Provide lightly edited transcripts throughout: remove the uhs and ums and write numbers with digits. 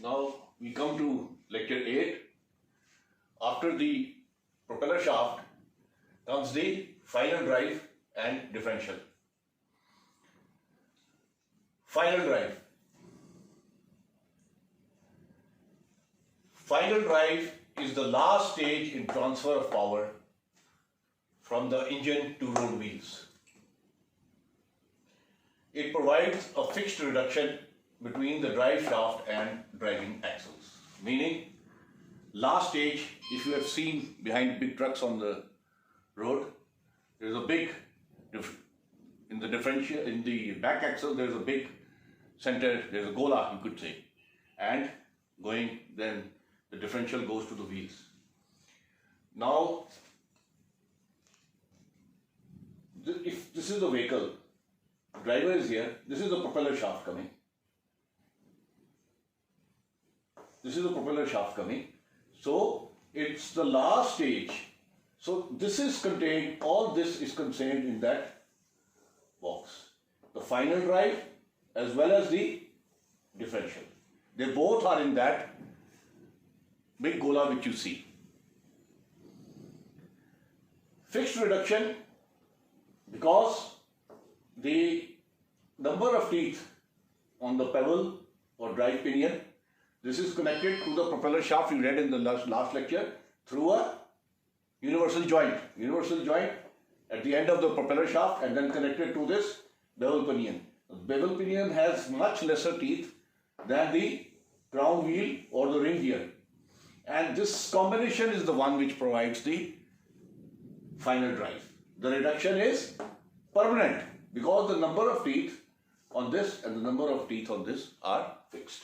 Now we come to lecture 8. After the propeller shaft comes the final drive and differential. Final drive. Final drive is the last stage in transfer of power from the engine to road wheels. It provides a fixed reduction between the drive shaft and driving axles. Meaning, last stage, if you have seen behind big trucks on the road, there is a big, in the differential, in the back axle, there is a big center, there is a gola, you could say, and going, then the differential goes to the wheels. Now, if this is the vehicle, the driver is here, this is the propeller shaft coming. This is the propeller shaft coming. So, it's the last stage. So, this is contained, all this is contained in that box. The final drive as well as the differential. They both are in that big gola which you see. Fixed reduction, because the number of teeth on the pebble or drive pinion, this is connected to the propeller shaft we read in the last lecture through a universal joint. Universal joint at the end of the propeller shaft and then connected to this bevel pinion. The bevel pinion has much lesser teeth than the crown wheel or the ring gear. And this combination is the one which provides the final drive. The reduction is permanent because the number of teeth on this and the number of teeth on this are fixed.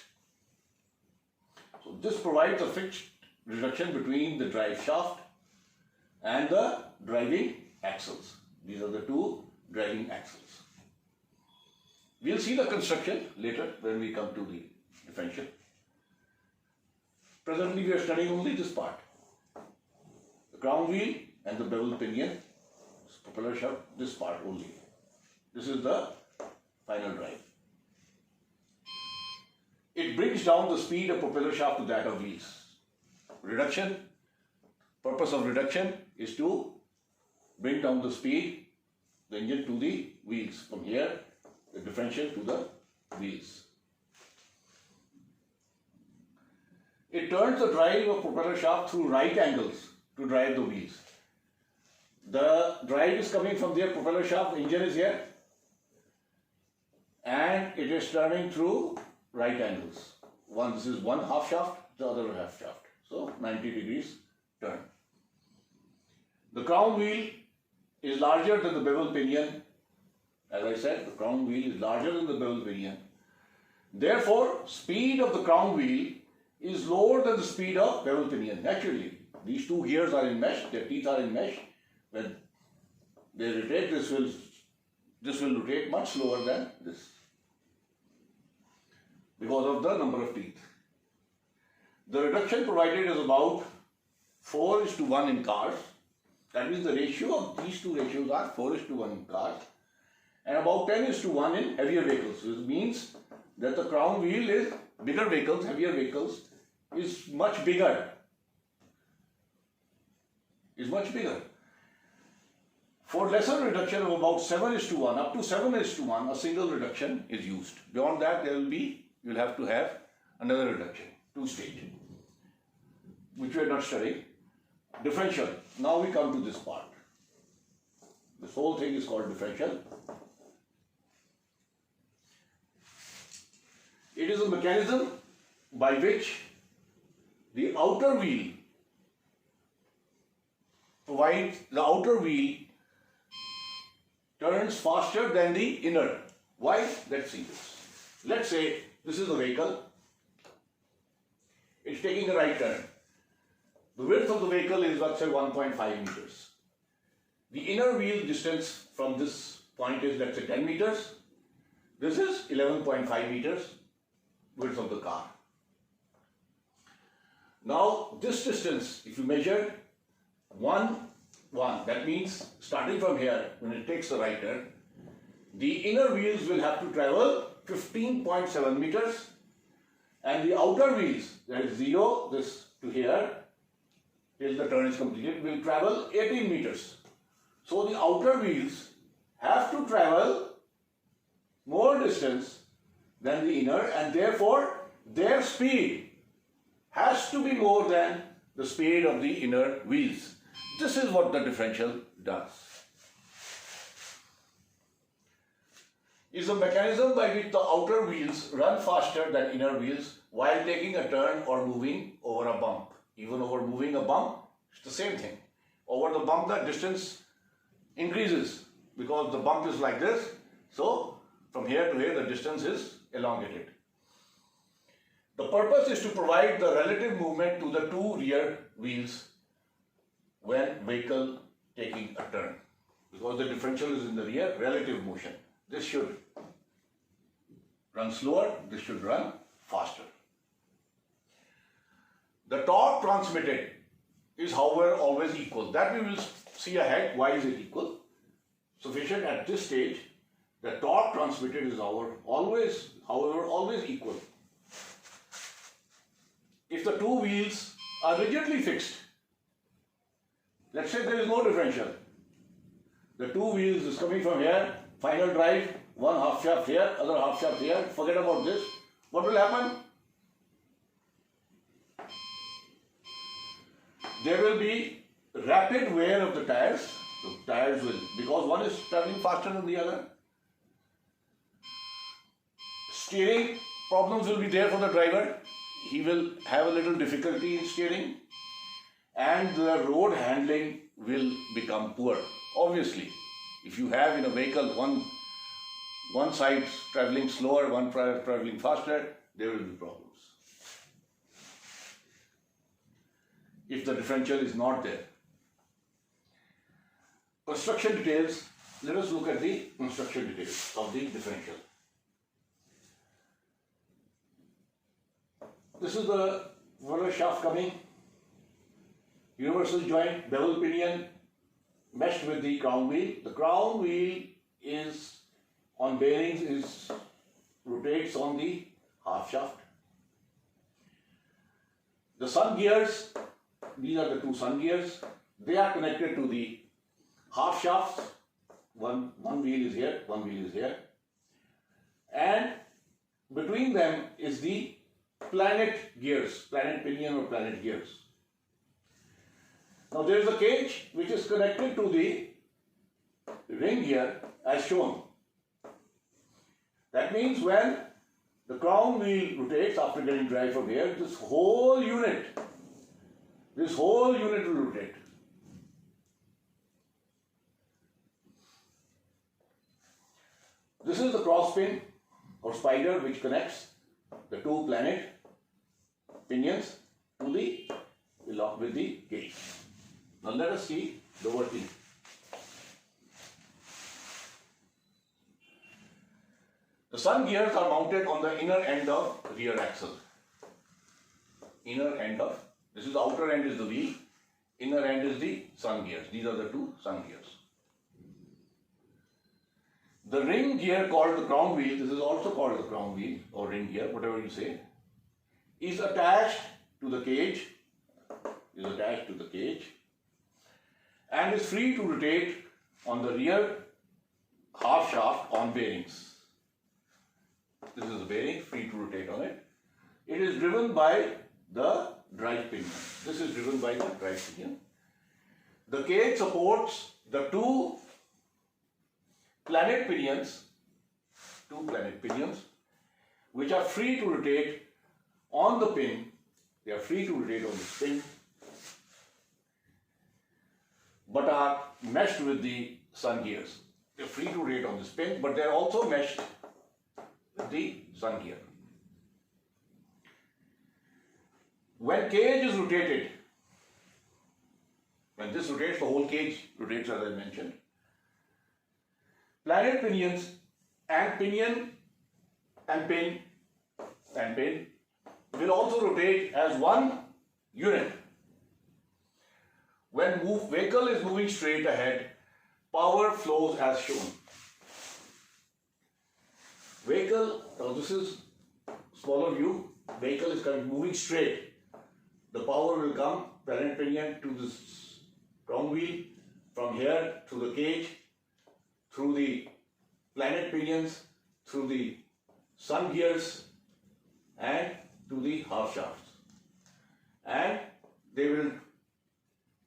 So this provides a fixed reduction between the drive shaft and the driving axles. These are the two driving axles. We'll see the construction later when we come to the differential. Presently we are studying only this part. The crown wheel and the bevel pinion, propeller shaft, this part only. This is the final drive. It brings down the speed of propeller shaft to that of wheels. Reduction, purpose of reduction is to bring down the speed, the engine to the wheels. From here, the differential to the wheels. It turns the drive of propeller shaft through right angles to drive the wheels. The drive is coming from their propeller shaft, the engine is here, and it is turning through right angles. This is one half shaft, the other half shaft. So 90 degrees turn. The crown wheel is larger than the bevel pinion. As I said, the crown wheel is larger than the bevel pinion. Therefore, speed of the crown wheel is lower than the speed of bevel pinion. Naturally, these two gears are in mesh, their teeth are in mesh. When they rotate, this will rotate much slower than this because of the number of teeth. The reduction provided is about 4:1 in cars. That means the ratio of these two ratios are 4:1 in cars and about 10:1 in heavier vehicles. This means that the crown wheel is bigger vehicles, heavier vehicles is much bigger. For lesser reduction of about 7:1, up to 7:1, a single reduction is used. Beyond that, you'll have to have another reduction, two-stage, which we are not studying. Differential. Now we come to this part. This whole thing is called differential. It is a mechanism by which the outer wheel turns faster than the inner. Why? Let's see this. Let's say this is a vehicle. It's taking a right turn. The width of the vehicle is, let's say, 1.5 meters. The inner wheel distance from this point is, let's say, 10 meters. This is 11.5 meters width of the car. Now, this distance, if you measure 1, that means starting from here, when it takes the right turn, the inner wheels will have to travel 15.7 meters and the outer wheels, that is 0, this to here, till the turn is completed, will travel 18 meters. So the outer wheels have to travel more distance than the inner, and therefore their speed has to be more than the speed of the inner wheels. This is what the differential does. Is a mechanism by which the outer wheels run faster than inner wheels while taking a turn or moving over a bump. Even over moving a bump, it's the same thing. Over the bump, the distance increases because the bump is like this. So from here to here, the distance is elongated. The purpose is to provide the relative movement to the two rear wheels when vehicle taking a turn. Because the differential is in the rear, relative motion. This should run slower, this should run faster. The torque transmitted is, however, always equal. That we will see ahead. Why is it equal? Sufficient at this stage, the torque transmitted is always equal. If the two wheels are rigidly fixed, let's say there is no differential. The two wheels is coming from here, final drive, one half shaft here, other half shaft here, forget about this. What will happen? There will be rapid wear of the tires. The tires will, because one is traveling faster than the other. Steering problems will be there for the driver. He will have a little difficulty in steering, and the road handling will become poor. Obviously, if you have in a vehicle one side traveling slower, one traveling faster, there will be problems. If the differential is not there. Construction details. Let us look at the construction details of the differential. This is the roller shaft coming, universal joint, bevel pinion, meshed with the crown wheel. The crown wheel is on bearings, rotates on the half shaft. The sun gears, these are the two sun gears. They are connected to the half shafts. One wheel is here, one wheel is here. And between them is the planet gears, planet pinion or planet gears. Now there is a cage which is connected to the ring gear as shown. That means when the crown wheel rotates after getting drive from here, this whole unit will rotate. This is the cross pin or spider which connects the two planet pinions to the with the cage. Now let us see the working. The sun gears are mounted on the inner end of rear axle. Inner end of, this is the outer end is the wheel, inner end is the sun gears. These are the two sun gears. The ring gear called the crown wheel, this is also called the crown wheel or ring gear, whatever you say, is attached to the cage, and is free to rotate on the rear half shaft on bearings. This is the bearing, free to rotate on it. It is driven by the drive pinion. This is driven by the drive pinion. The cage supports the two planet pinions, which are free to rotate on the pin. They are free to rotate on the pin, but are meshed with the sun gears. They are free to rotate on this pin, but they are also meshed with the sun gear. When cage is rotated, when this rotates, the whole cage rotates as I mentioned. Planet pinions and pinion and pin will also rotate as one unit. When vehicle is moving straight ahead, power flows as shown. Vehicle, now this is smaller view, vehicle is moving straight, the power will come planet pinion to this crown wheel, from here to the cage, through the planet pinions, through the sun gears, and to the half shafts. And they will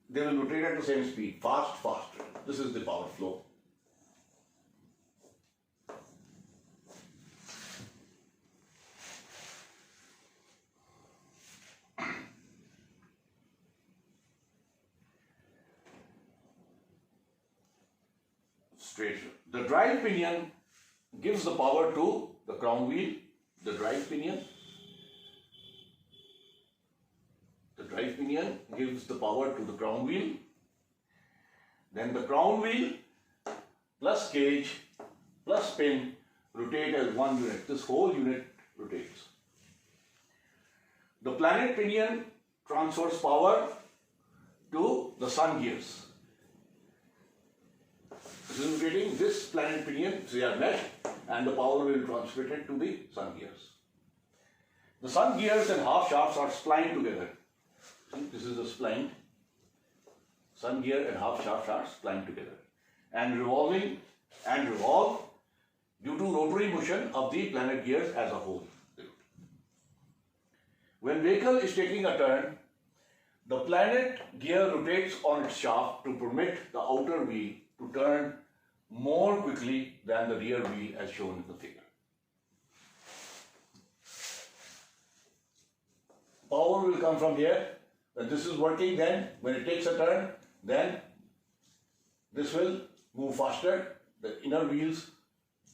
rotate at the same speed, faster. This is the power flow. Straight. The drive pinion gives the power to the crown wheel, the drive pinion. The drive pinion gives the power to the crown wheel. Then the crown wheel plus cage plus pin rotate as one unit. This whole unit rotates. The planet pinion transfers power to the sun gears. This is rotating, this planet pinion, they are meshed, and the power will be transmitted to the sun gears. The sun gears and half shafts are splined together. See, this is the spline. Sun gear and half shaft are splined together and revolving and revolve due to rotary motion of the planet gears as a whole. When vehicle is taking a turn, the planet gear rotates on its shaft to permit the outer wheel to turn more quickly than the rear wheel as shown in the figure. Power will come from here. When this is working, then when it takes a turn, then this will move faster. The inner wheels,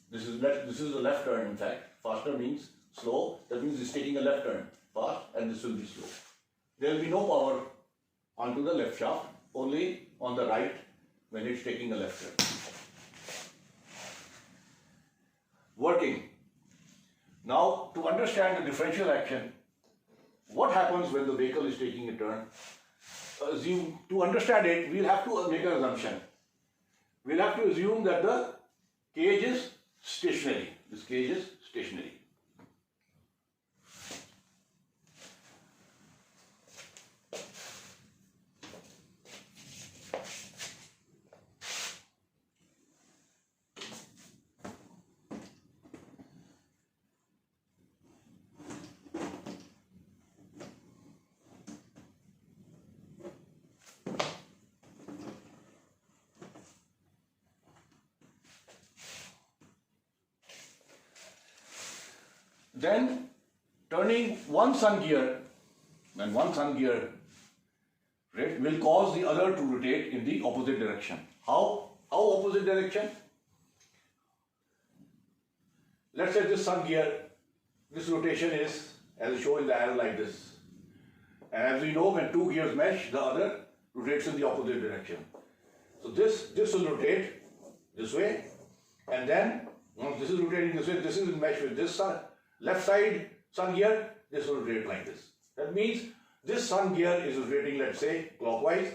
this is the left turn in fact. Faster means slow, that means it's taking a left turn fast, and this will be slow. There will be no power onto the left shaft, only on the right when it's taking a left turn. Working. Now, to understand the differential action, what happens when the vehicle is taking a turn? To understand it, we'll have to make an assumption. We'll have to assume that the cage is stationary. This cage is stationary. Then turning one sun gear, when one sun gear will cause the other to rotate in the opposite direction. How opposite direction? Let's say this sun gear, this rotation is as shown in the arrow like this. And as we know, when two gears mesh, the other rotates in the opposite direction. So this will rotate this way, and then once this is rotating this way, this is in mesh with this left side sun gear, this will rotate like this. That means this sun gear is rotating, let's say, clockwise,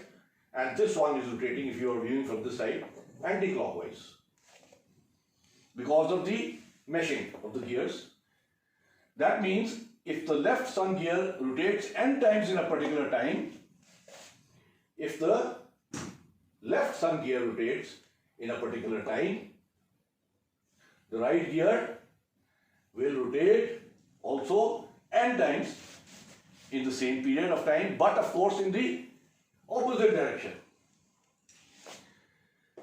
and this one is rotating, if you are viewing from this side, anti-clockwise. Because of the meshing of the gears. That means if the left sun gear rotates n times in a particular time, if the left sun gear rotates in a particular time, the right gear will rotate also n times in the same period of time, but of course in the opposite direction.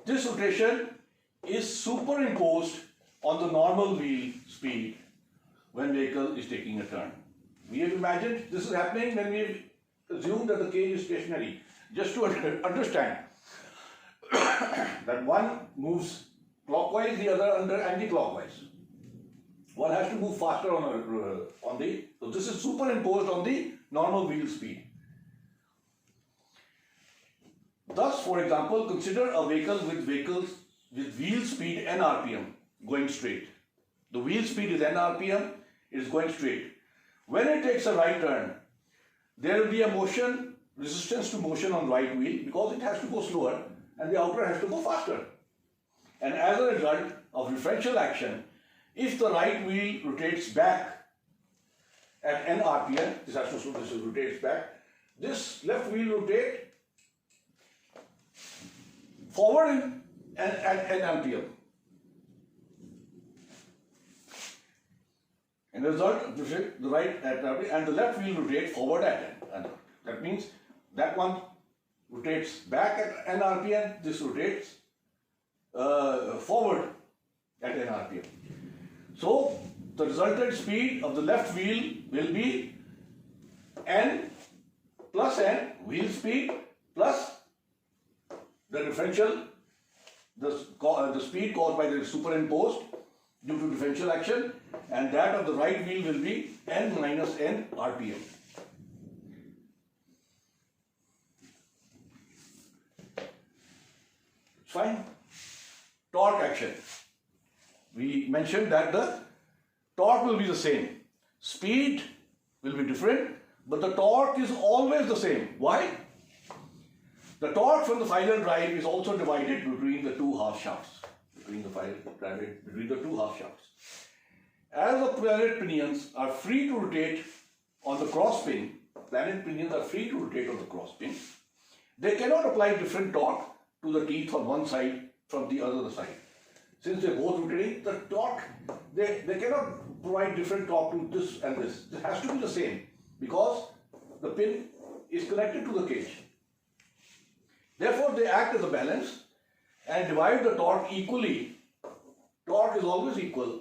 This rotation is superimposed on the normal wheel speed when vehicle is taking a turn. We have imagined this is happening when we assume that the cage is stationary. Just to understand that one moves clockwise, the other under anti-clockwise. One has to move faster so this is superimposed on the normal wheel speed. Thus, for example, consider a vehicle with wheel speed n rpm going straight. The wheel speed is n rpm, it is going straight. When it takes a right turn, there will be a resistance to motion on right wheel because it has to go slower and the outer has to go faster. And as a result of differential action, if the right wheel rotates back at n RPM. This rotates back. This left wheel rotate forward at n RPM. And the result, the right at RPM, and the left wheel rotate forward at n. That means that one rotates back at n RPM. This rotates forward at n RPM. So the resultant speed of the left wheel will be n plus n, wheel speed, plus the differential, the speed caused by the superimposed due to differential action, and that of the right wheel will be n minus n RPM. Fine. Torque action. We mentioned that the torque will be the same. Speed will be different, but the torque is always the same. Why? The torque from the final drive is also divided between the two half shafts. Between the two half shafts. As the planet pinions are free to rotate on the cross pin, they cannot apply different torque to the teeth on one side from the other side. Since they're both rotating, the torque, they cannot provide different torque to this and this. It has to be the same because the pin is connected to the cage. Therefore, they act as a balance and divide the torque equally. Torque is always equal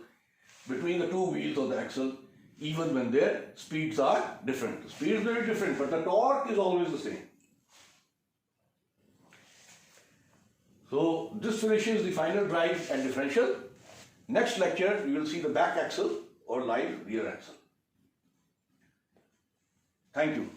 between the two wheels of the axle, even when their speeds are different. The speed is very different, but the torque is always the same. So this finishes the final drive and differential. Next lecture, we will see the back axle or live rear axle. Thank you.